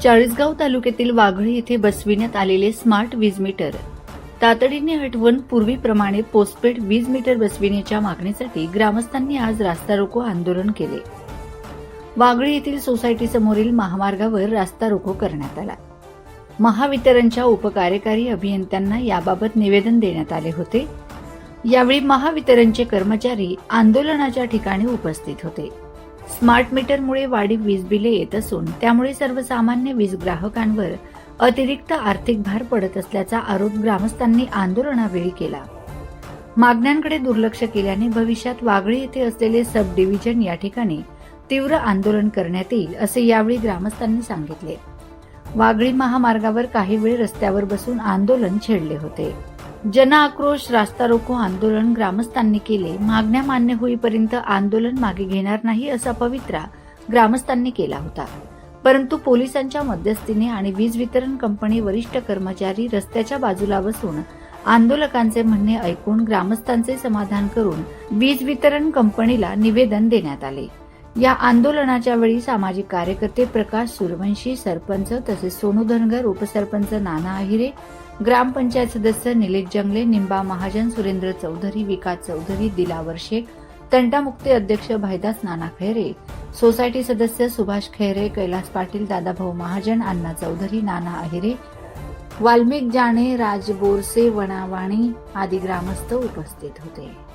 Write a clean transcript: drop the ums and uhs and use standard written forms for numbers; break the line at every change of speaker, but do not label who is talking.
चाळीसगाव तालुक्यातील वाघळी येथे बसविण्यात आलेले स्मार्ट वीज मीटर तातडीने हटवून पूर्वीप्रमाणे पोस्टपेड वीज मीटर बसविण्याच्या मागणीसाठी ग्रामस्थांनी आज रास्ता रोको आंदोलन केले. वाघळी येथील सोसायटी समोरील महामार्गावर रास्ता रोको करण्यात आला. महावितरणच्या उपकार्यकारी अभियंत्यांना याबाबत निवेदन देण्यात आले होते. यावेळी महावितरणचे कर्मचारी आंदोलनाच्या ठिकाणी उपस्थित होते. स्मार्ट मीटरमुळे वाढीव वीज बिले येत असून त्यामुळे सर्वसामान्य वीज ग्राहकांवर अतिरिक्त आर्थिक भार पडत असल्याचा आरोप ग्रामस्थांनी आंदोलनावेळी केला. मागण्यांकडे दुर्लक्ष केल्याने भविष्यात वाघळी येथे असलेले सब डिव्हिजन या ठिकाणी तीव्र आंदोलन करण्यात येईल असे यावेळी ग्रामस्थांनी सांगितले. वाघळी महामार्गावर काही वेळ रस्त्यावर बसून आंदोलन छेडले होते. जन आक्रोश रास्ता रोको आंदोलन ग्रामस्थांनी केले. मागण्या मान्य होईपर्यंत आंदोलन मागे घेणार नाही असा पवित्रा ग्रामस्थांनी केला होता. परंतु पोलिसांच्या मध्यस्थीने आणि वीज वितरण कंपनी वरिष्ठ कर्मचारी रस्त्याच्या बाजूला बसून आंदोलकांचे म्हणणे ऐकून ग्रामस्थांचे समाधान करून वीज वितरण कंपनीला निवेदन देण्यात आले. या आंदोलनाच्या वेळी सामाजिक कार्यकर्ते प्रकाश सूर्यवंशी, सरपंच तसेच सोनू धनगर, उपसरपंच नाना आहिरे, ग्रामपंचायत सदस्य निलेश जंगले, निंबा महाजन, सुरेंद्र चौधरी, विकास चौधरी, दिलावर शेख, तंटामुक्ती अध्यक्ष भाईदास नाना खैरे, सोसायटी सदस्य सुभाष खैरे, कैलास पाटील, दादाभाऊ महाजन, अण्णा चौधरी, नाना आहिरे, वाल्मिक जाणे, राज बोरसे, वणावाणी आदी ग्रामस्थ उपस्थित होते.